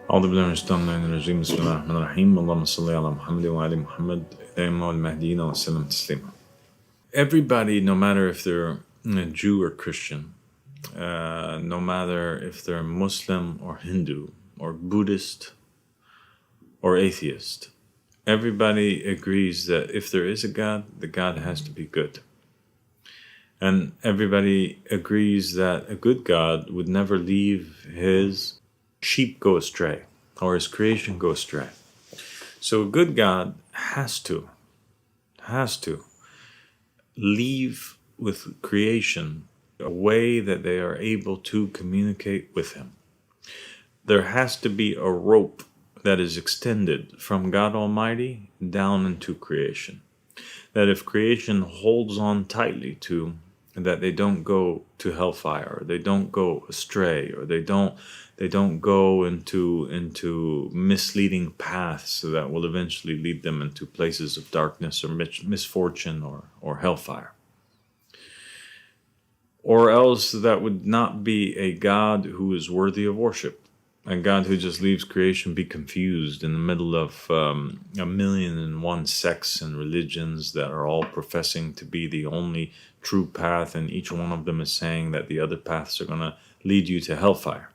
أعوذ بالله من الشيطان الرجيم. بسم الله الرحمن الرحيم. اللهم صل على محمد وعلى محمد الإمام والمهديين وسلم تسليما. Everybody, no matter if they're a Jew or Christian, no matter if they're Muslim or Hindu or Buddhist or atheist, everybody agrees that if there is a God, the God has to be good. And everybody agrees that a good God would never leave his sheep go astray or his creation go astray. So a good God has to leave with creation a way that they are able to communicate with him. There has to be a rope that is extended from God Almighty down into creation. That if creation holds on tightly to, that they don't go to hellfire, or they don't go astray, or they don't go into misleading paths that will eventually lead them into places of darkness or misfortune or hellfire. Or else that would not be a God who is worthy of worship. A God who just leaves creation be confused in the middle of 1,000,001 sects and religions that are all professing to be the only true path, and each one of them is saying that the other paths are going to lead you to hellfire.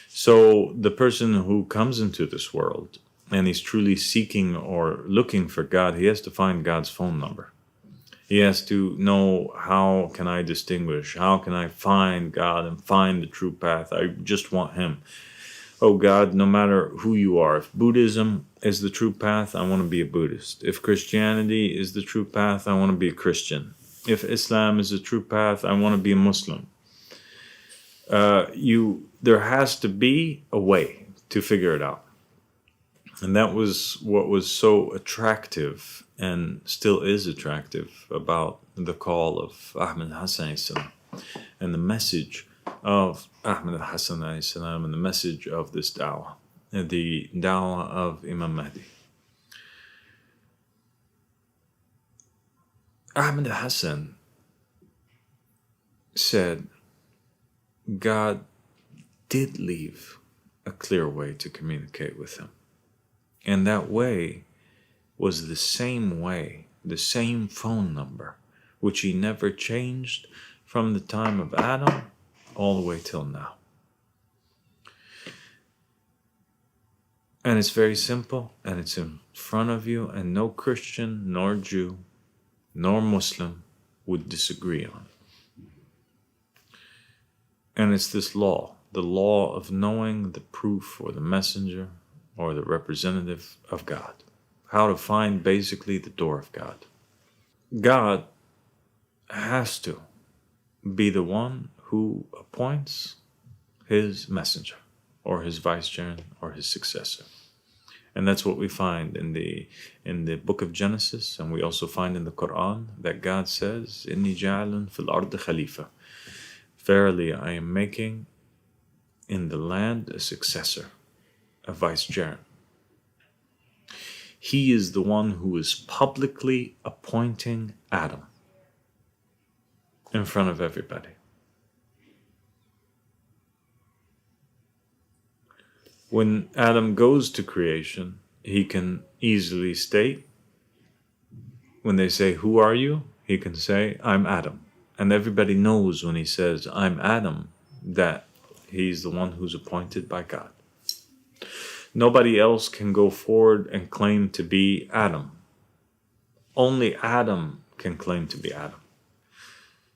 So the person who comes into this world and he's truly seeking or looking for God, he has to find God's phone number. He has to know, how can I distinguish? How can I find God and find the true path? I just want him. Oh God, no matter who you are, if Buddhism is the true path, I want to be a Buddhist. If Christianity is the true path, I want to be a Christian. If Islam is the true path, I want to be a Muslim. There has to be a way to figure it out. And that was what was so attractive and still is attractive about the call of Ahmed Hassan and the message of Ahmed Hassan and the message of this da'wah, the da'wah of Imam Mahdi. Ahmed Hassan said God did leave a clear way to communicate with him. And that way was the same phone number, which he never changed from the time of Adam all the way till now. And it's very simple, and it's in front of you, and no Christian, nor Jew, nor Muslim would disagree on it. And it's this law, the law of knowing the proof or the messenger or the representative of God. How to find basically the door of God. God has to be the one who appoints his messenger or his vicegerent or his successor. And that's what we find in the book of Genesis, and we also find in the Quran that God says, Inni ja'alun fil ardi khalifa. Verily, I am making in the land a successor, a vicegerent. He is the one who is publicly appointing Adam in front of everybody. When Adam goes to creation, he can easily state, when they say, who are you? He can say, I'm Adam. And everybody knows when he says, I'm Adam, that he's the one who's appointed by God. Nobody else can go forward and claim to be Adam. Only Adam can claim to be Adam.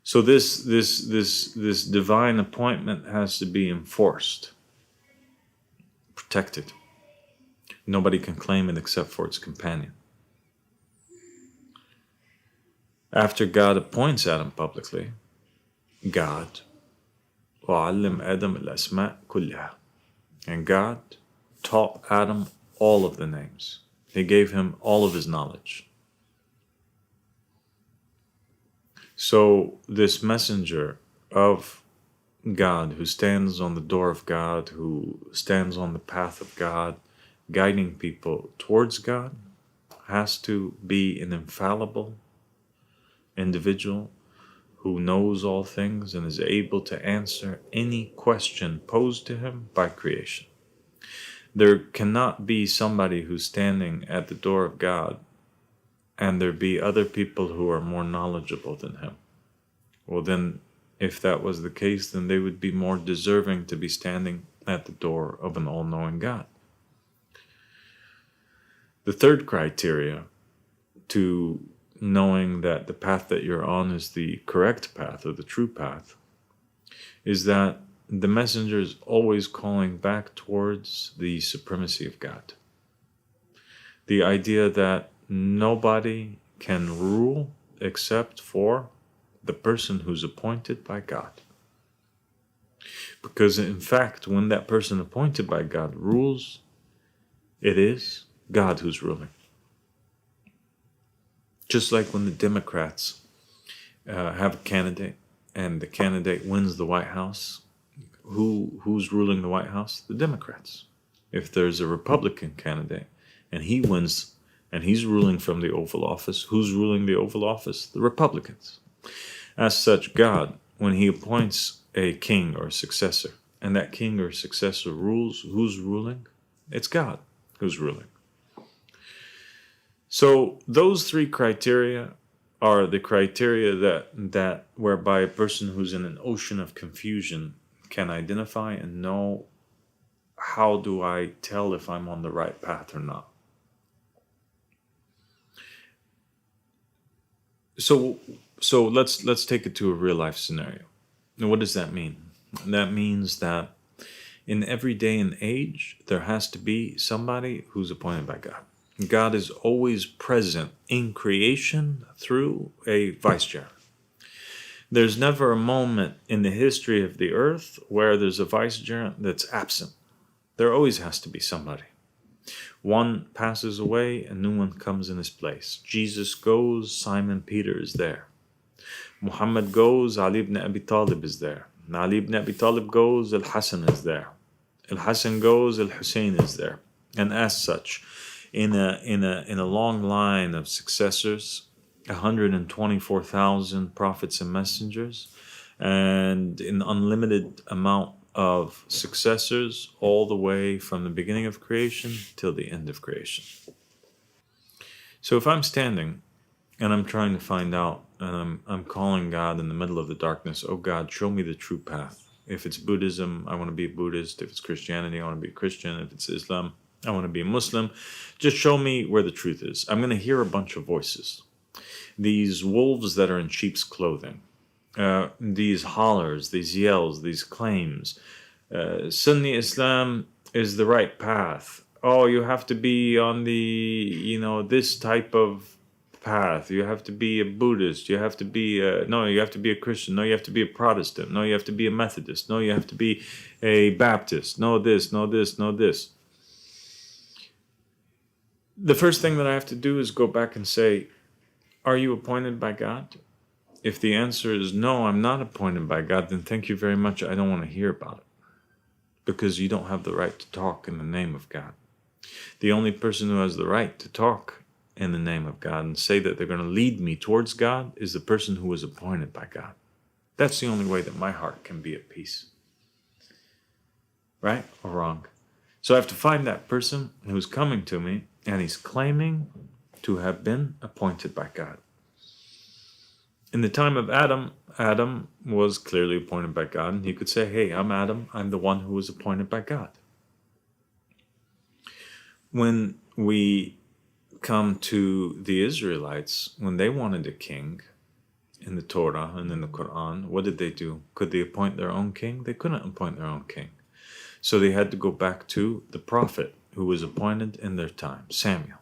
So this divine appointment has to be enforced, protected. Nobody can claim it except for its companion. After God appoints Adam publicly, God, وَعَلِّمْ آدَمَ الْأَسْمَاءَ كُلَّهَا, and God taught Adam all of the names. He gave him all of his knowledge. So this messenger of God, who stands on the door of God, who stands on the path of God, guiding people towards God, has to be an infallible individual who knows all things and is able to answer any question posed to him by creation. There cannot be somebody who's standing at the door of God and there be other people who are more knowledgeable than him. Well, then, if that was the case, then they would be more deserving to be standing at the door of an all-knowing God. The third criteria to knowing that the path that you're on is the correct path or the true path is that the messenger is always calling back towards the supremacy of God. The idea that nobody can rule except for the person who's appointed by God. Because in fact, when that person appointed by God rules, it is God who's ruling. Just like when the Democrats have a candidate and the candidate wins the White House, who's ruling the White House? The Democrats. If there's a Republican candidate and he wins and he's ruling from the Oval Office, who's ruling the Oval Office? The Republicans. As such, God, when he appoints a king or a successor, and that king or successor rules, who's ruling? It's God who's ruling. So those three criteria are the criteria that whereby a person who's in an ocean of confusion can identify and know, how do I tell if I'm on the right path or not? So let's take it to a real life scenario. Now, what does that mean? That means that in every day and age, there has to be somebody who's appointed by God. God is always present in creation through a vicegerent. There's never a moment in the history of the earth where there's a vicegerent that's absent. There always has to be somebody. One passes away, a new one comes in his place. Jesus goes, Simon Peter is there. Muhammad goes, Ali ibn Abi Talib is there. Ali ibn Abi Talib goes, Al-Hassan is there. Al-Hassan goes, Al-Hussein is there. And as such, in a long line of successors, 124,000 prophets and messengers, and an unlimited amount of successors all the way from the beginning of creation till the end of creation. So if I'm standing and I'm trying to find out, and I'm calling God in the middle of the darkness, oh God, show me the true path. If it's Buddhism, I want to be a Buddhist. If it's Christianity, I want to be a Christian. If it's Islam, I want to be a Muslim. Just show me where the truth is. I'm going to hear a bunch of voices. These wolves that are in sheep's clothing, these hollers, these yells, these claims. Sunni Islam is the right path. Oh, you have to be on the, this type of path. You have to be a Buddhist. You have to be you have to be a Christian. No, you have to be a Protestant. No, you have to be a Methodist. No, you have to be a Baptist. No this, no this, no this. The first thing that I have to do is go back and say, are you appointed by God? If the answer is no, I'm not appointed by God, then thank you very much. I don't want to hear about it. Because you don't have the right to talk in the name of God. The only person who has the right to talk in the name of God and say that they're going to lead me towards God is the person who was appointed by God. That's the only way that my heart can be at peace. Right or wrong? So I have to find that person who's coming to me and he's claiming to have been appointed by God. In the time of Adam, Adam was clearly appointed by God, and he could say, hey, I'm Adam, I'm the one who was appointed by God. When we come to the Israelites, when they wanted a king in the Torah and in the Quran, what did they do? Could they appoint their own king? They couldn't appoint their own king. So they had to go back to the prophet who was appointed in their time, Samuel.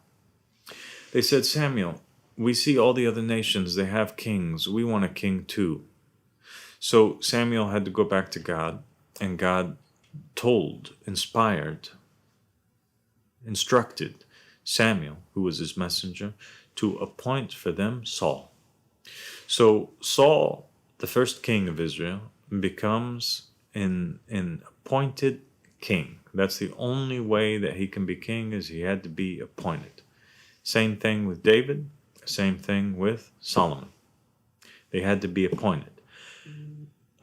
They said, Samuel, we see all the other nations, they have kings. We want a king too. So Samuel had to go back to God, and God told, inspired, instructed Samuel, who was his messenger, to appoint for them Saul. So Saul, the first king of Israel, becomes an appointed king. That's the only way that he can be king, is he had to be appointed. Same thing with David, same thing with Solomon. They had to be appointed.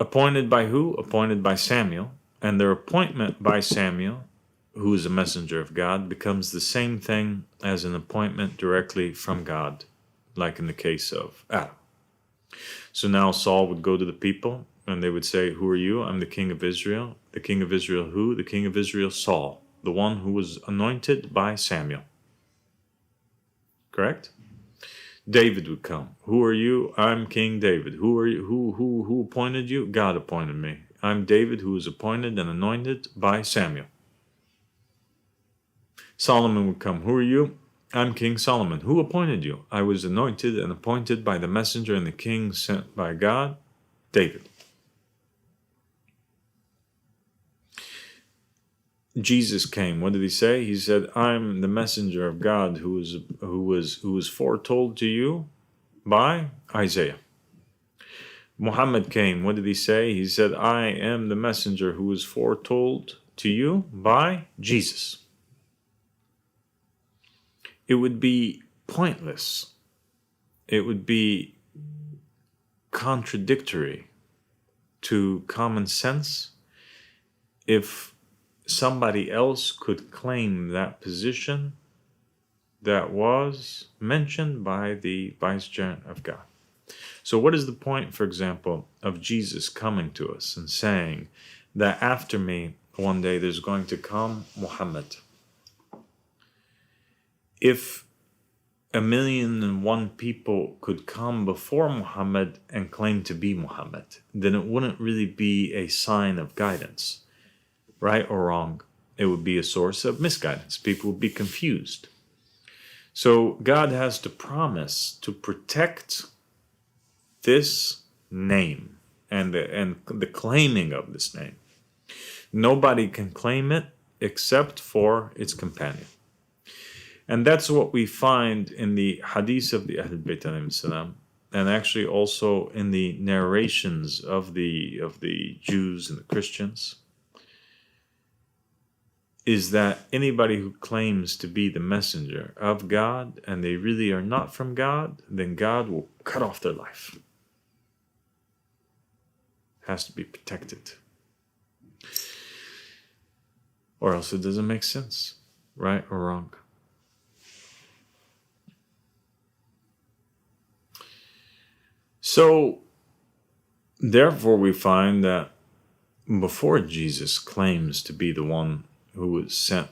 Appointed by who? Appointed by Samuel. And their appointment by Samuel who is a messenger of God, becomes the same thing as an appointment directly from God, like in the case of Adam. So now Saul would go to the people and they would say, "Who are you?" "I'm the king of Israel." "The king of Israel who?" "The king of Israel, Saul, the one who was anointed by Samuel." Correct? David would come. "Who are you?" "I'm King David." "Who are you? Who appointed you?" "God appointed me." "I'm David, who was appointed and anointed by Samuel." Solomon would come. "Who are you?" "I'm King Solomon." "Who appointed you?" "I was anointed and appointed by the messenger and the king sent by God, David." Jesus came. What did he say? He said, "I'm the messenger of God who was foretold to you by Isaiah." Muhammad came. What did he say? He said, "I am the messenger who was foretold to you by Jesus." It would be pointless. It would be contradictory to common sense if somebody else could claim that position that was mentioned by the vicegerent of God. So what is the point, for example, of Jesus coming to us and saying that after me, one day there's going to come Muhammad? If 1,000,001 people could come before Muhammad and claim to be Muhammad, then it wouldn't really be a sign of guidance, right or wrong. It would be a source of misguidance. People would be confused. So God has to promise to protect this name and the claiming of this name. Nobody can claim it except for its companion. And that's what we find in the hadith of the Ahlul Bayt alayhim salam, and actually also in the narrations of the Jews and the Christians, is that anybody who claims to be the messenger of God and they really are not from God, then God will cut off their life. Has to be protected. Or else it doesn't make sense, right or wrong. So, therefore, we find that before Jesus claims to be the one who was sent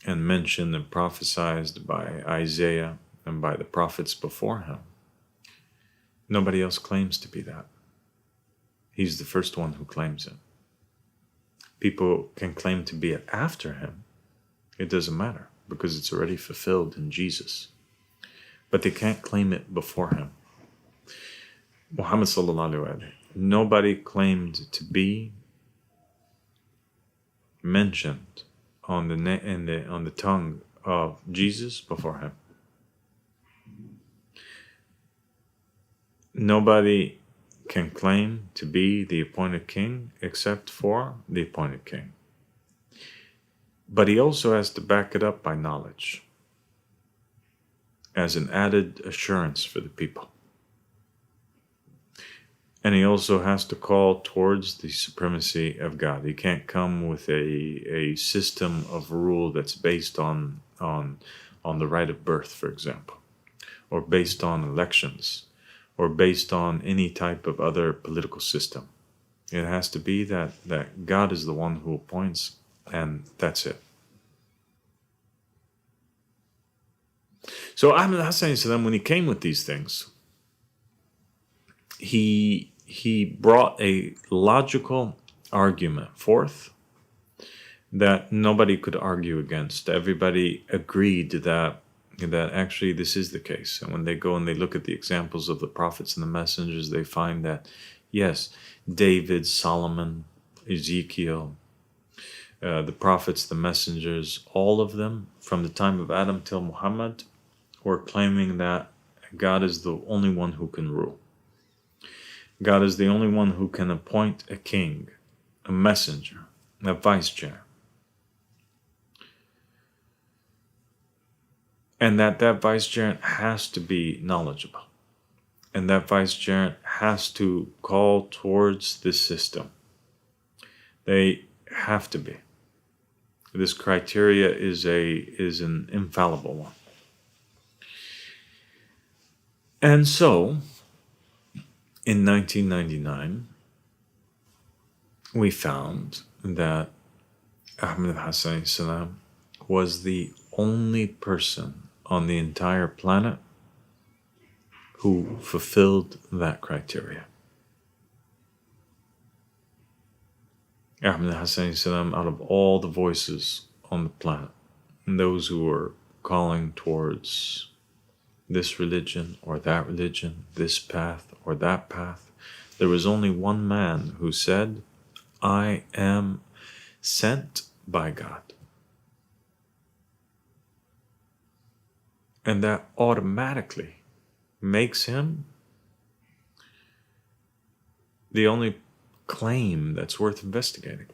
and mentioned and prophesied by Isaiah and by the prophets before him, nobody else claims to be that. He's the first one who claims it. People can claim to be it after him. It doesn't matter because it's already fulfilled in Jesus. But they can't claim it before him. Muhammad sallallahu alaihi wasallam, nobody claimed to be mentioned on the tongue of Jesus before him. Nobody can claim to be the appointed king except for the appointed king. But he also has to back it up by knowledge as an added assurance for the people. And he also has to call towards the supremacy of God. He can't come with a system of rule that's based on the right of birth, for example, or based on elections, or based on any type of other political system. It has to be that God is the one who appoints, and that's it. So Ahmed Hassan, when he came with these things, he brought a logical argument forth that nobody could argue against. Everybody agreed that actually this is the case. And when they go and they look at the examples of the prophets and the messengers, they find that, yes, David, Solomon, Ezekiel, the prophets, the messengers, all of them, from the time of Adam till Muhammad, were claiming that God is the only one who can rule. God is the only one who can appoint a king, a messenger, a vicegerent. And that vicegerent has to be knowledgeable. And that vicegerent has to call towards this system. They have to be. This criteria is an infallible one. And so, in 1999, we found that Ahmed Hassan salam was the only person on the entire planet who fulfilled that criteria. Ahmed Hassan salam, out of all the voices on the planet, and those who were calling towards this religion or that religion, this path or that path, there was only one man who said, I am sent by God. And that automatically makes him the only claim that's worth investigating.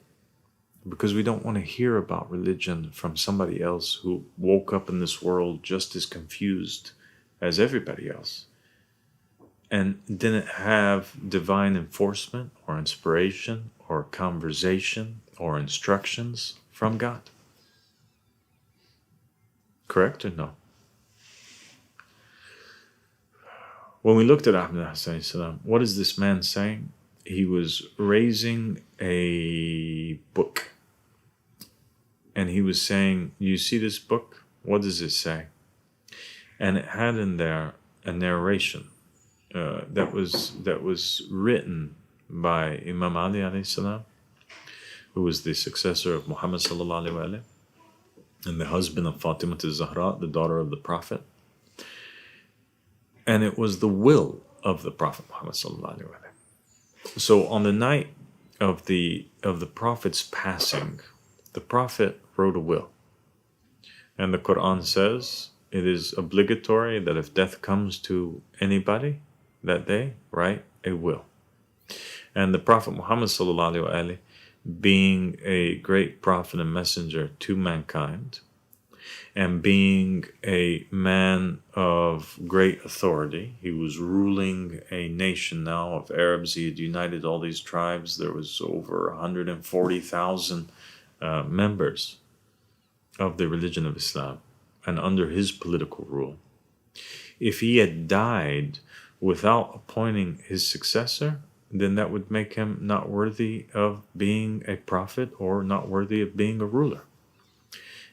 Because we don't want to hear about religion from somebody else who woke up in this world just as confused as everybody else and didn't have divine enforcement or inspiration or conversation or instructions from God. Correct or no? When we looked at Ahmed Hassan salam, what is this man saying? He was raising a book. And he was saying, you see this book? What does it say? And it had in there a narration that was written by Imam Ali alayhi salam, who was the successor of Muhammad sallallahu alayhi wa alayhi, and the husband of Fatima al-Zahra, the daughter of the Prophet. And it was the will of the Prophet Muhammad sallallahu alaihi wasallam. So on the night of the Prophet's passing, the Prophet wrote a will. And the Quran says it is obligatory that if death comes to anybody, that they write a will. And the Prophet Muhammad sallallahu alaihi wasallam, being a great prophet and messenger to mankind, and being a man of great authority, he was ruling a nation now of Arabs. He had united all these tribes. There was over 140,000 members of the religion of Islam, and under his political rule. If he had died without appointing his successor, then that would make him not worthy of being a prophet or not worthy of being a ruler.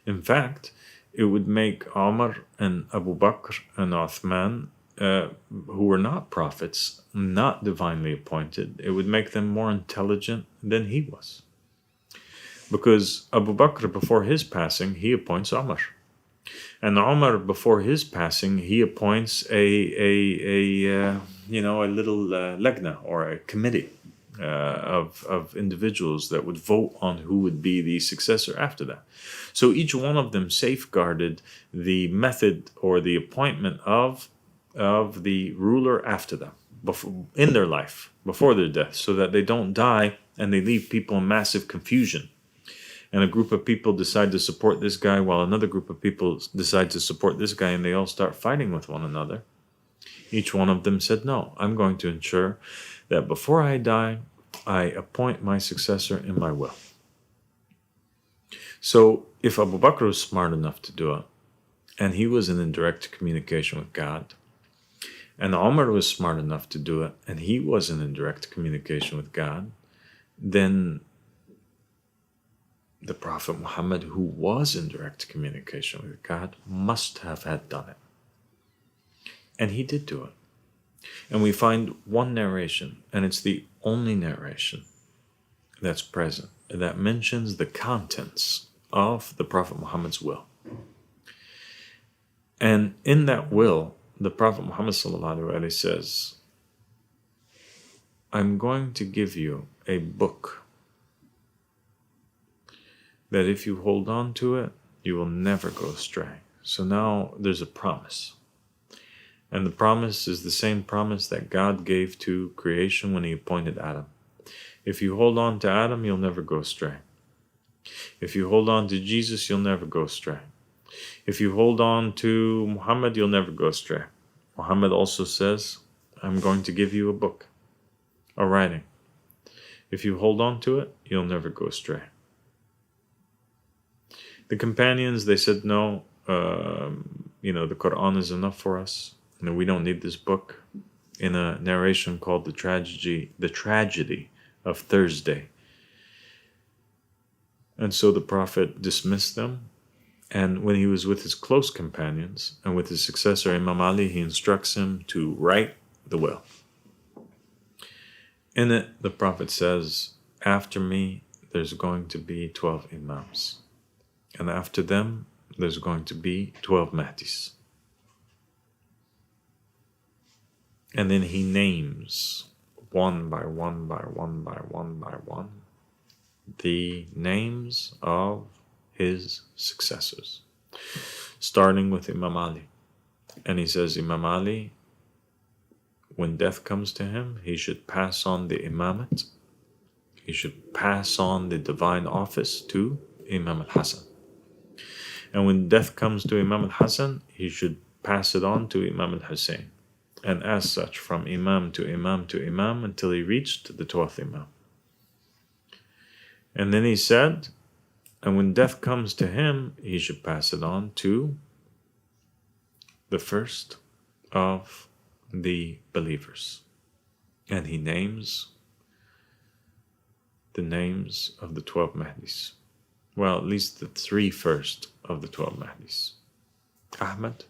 In fact, it would make Umar and Abu Bakr and Uthman, who were not prophets, not divinely appointed, it would make them more intelligent than he was. Because Abu Bakr, before his passing, he appoints Umar. And Umar, before his passing, he appoints a little lajna, or a committee of individuals that would vote on who would be the successor after that. So each one of them safeguarded the method or the appointment of the ruler after them, in their life, before their death, so that they don't die and they leave people in massive confusion. And a group of people decide to support this guy while another group of people decide to support this guy, and they all start fighting with one another. Each one of them said, no, I'm going to ensure that before I die, I appoint my successor in my will. So if Abu Bakr was smart enough to do it, and he was in direct communication with God, and Umar was smart enough to do it, and he was in direct communication with God, then the Prophet Muhammad, who was in direct communication with God, must have had done it. And he did do it. And we find one narration, and it's the only narration that's present, that mentions the contents of the Prophet Muhammad's will. And in that will, the Prophet Muhammad ﷺ says, I'm going to give you a book that if you hold on to it, you will never go astray. So now there's a promise. And the promise is the same promise that God gave to creation when he appointed Adam. If you hold on to Adam, you'll never go astray. If you hold on to Jesus, you'll never go astray. If you hold on to Muhammad, you'll never go astray. Muhammad also says, I'm going to give you a book, a writing. If you hold on to it, you'll never go astray. The companions, they said, no, the Quran is enough for us. We don't need this book. In a narration called the tragedy of Thursday. And so the Prophet dismissed them. And when he was with his close companions and with his successor Imam Ali, he instructs him to write the will. In it, the Prophet says, after me, there's going to be 12 Imams. And after them, there's going to be 12 Mahdis. And then he names one by one the names of his successors, starting with Imam Ali. And he says, Imam Ali, when death comes to him, he should pass on the imamate. He should pass on the divine office to Imam al-Hasan. And when death comes to Imam al-Hasan, he should pass it on to Imam al-Hussein. And as such, from Imam to Imam to Imam until he reached the 12th Imam. And then he said, and when death comes to him, he should pass it on to the first of the believers. And he names the names of the 12 Mahdis. Well, at least the 3 first of the 12 Mahdis. Ahmad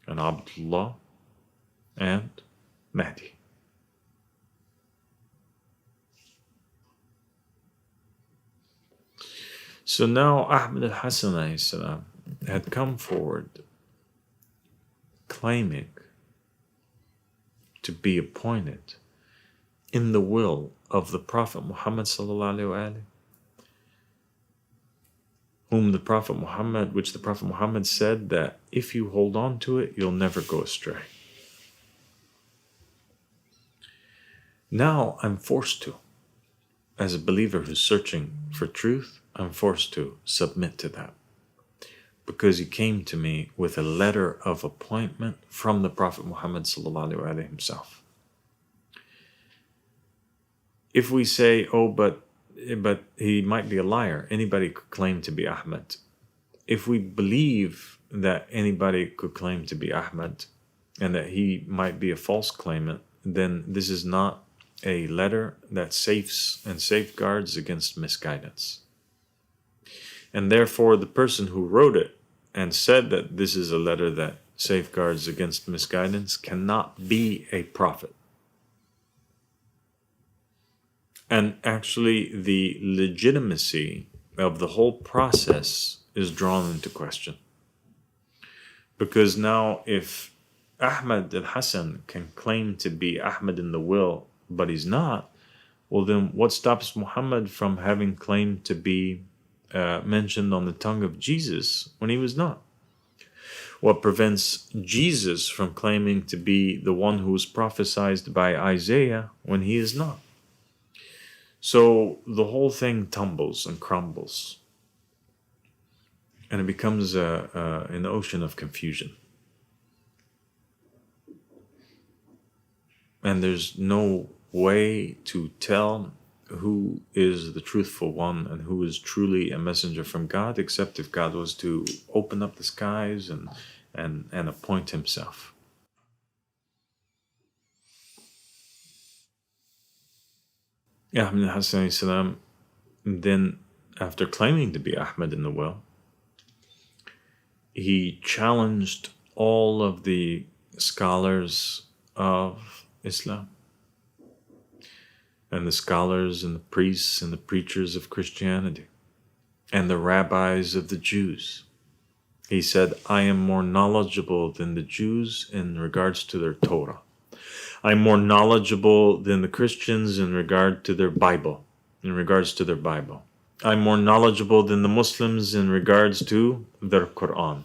and Abdullah and Mahdi. So now Ahmad al-Hasan had come forward claiming to be appointed in the will of the Prophet Muhammad sallallahu alaihi wasallam, which the Prophet Muhammad said that if you hold on to it, you'll never go astray. Now I'm forced to, as a believer who's searching for truth, I'm forced to submit to that. Because he came to me with a letter of appointment from the Prophet Muhammad sallallahu alaihi wasallam himself. If we say, oh, but he might be a liar, anybody could claim to be Ahmad. If we believe that anybody could claim to be Ahmad and that he might be a false claimant, then this is not a letter that safes and safeguards against misguidance. And therefore, the person who wrote it and said that this is a letter that safeguards against misguidance cannot be a prophet. And actually, the legitimacy of the whole process is drawn into question. Because now, if Ahmad al-Hasan can claim to be Ahmad in the will, but he's not, well then what stops Muhammad from having claimed to be mentioned on the tongue of Jesus when he was not? What prevents Jesus from claiming to be the one who was prophesied by Isaiah when he is not? So the whole thing tumbles and crumbles, and it becomes an ocean of confusion. And there's no way to tell who is the truthful one and who is truly a messenger from God, except if God was to open up the skies and appoint himself. Ahmad al-Hasan then, after claiming to be Ahmad in the will, he challenged all of the scholars of Islam and the scholars and the priests and the preachers of Christianity and the rabbis of the Jews. He said, I am more knowledgeable than the Jews in regards to their Torah. I'm more knowledgeable than the Christians in regard to their Bible, in regards to their Bible. I'm more knowledgeable than the Muslims in regards to their Quran.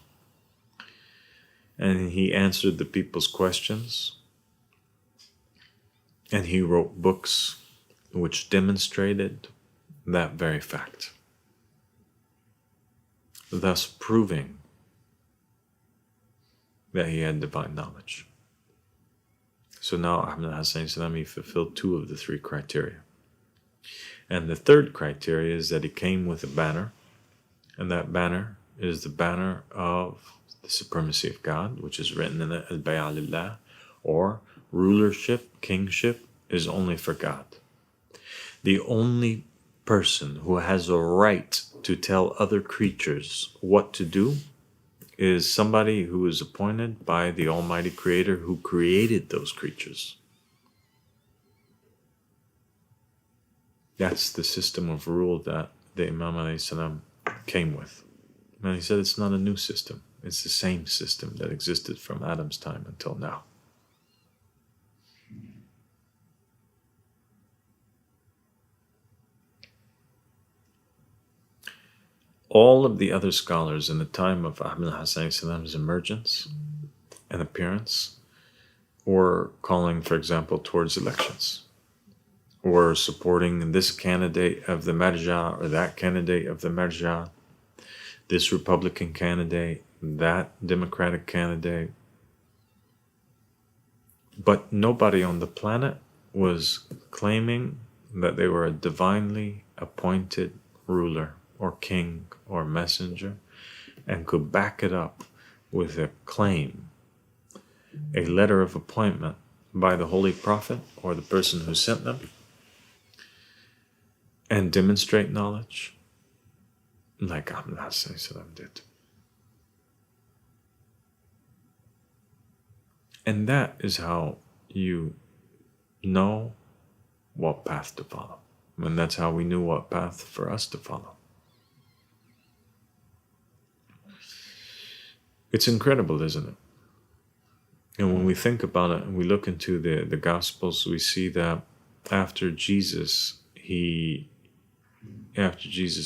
And he answered the people's questions. And he wrote books which demonstrated that very fact, thus proving that he had divine knowledge. So now Ahmad al-Hasan, he fulfilled 2 of the 3 criteria. And the third criteria is that he came with a banner, And that banner is the banner of the supremacy of God, which is written in Al-Bay'a Lillah, or rulership, kingship is only for God. The only person who has a right to tell other creatures what to do is somebody who is appointed by the Almighty Creator who created those creatures. That's the system of rule that the Imam ﷺ came with. And he said it's not a new system. It's the same system that existed from Adam's time until now. All of the other scholars in the time of Ahmad al-Hasan's emergence and appearance were calling, for example, towards elections, or supporting this candidate of the Marja or that candidate of the Marja, this Republican candidate, that Democratic candidate. But nobody on the planet was claiming that they were a divinely appointed ruler or king or messenger and could back it up with a claim, a letter of appointment by the Holy Prophet or the person who sent them, and demonstrate knowledge like Ahmad al-Hasan did. And that is how you know what path to follow. And that's how we knew what path for us to follow. It's incredible, isn't it? And when we think about it and we look into the Gospels, we see that after Jesus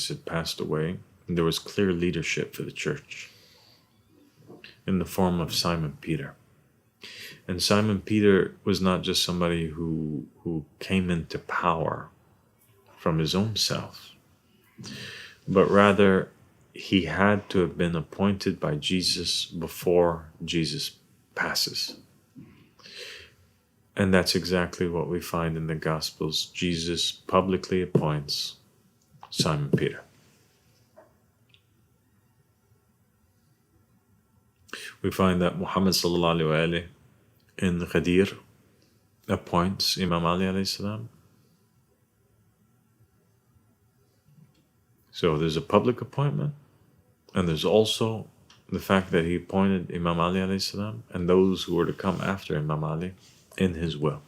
had passed away, there was clear leadership for the church in the form of Simon Peter. And Simon Peter was not just somebody who came into power from his own self, but rather he had to have been appointed by Jesus before Jesus passes. And that's exactly what we find in the Gospels. Jesus publicly appoints Simon Peter. We find that Muhammad sallallahu alaihi wasallam in Ghadir appoints Imam Ali alayhi salam. So there's a public appointment, and there's also the fact that he appointed Imam Ali alayhi salam and those who were to come after Imam Ali in his will.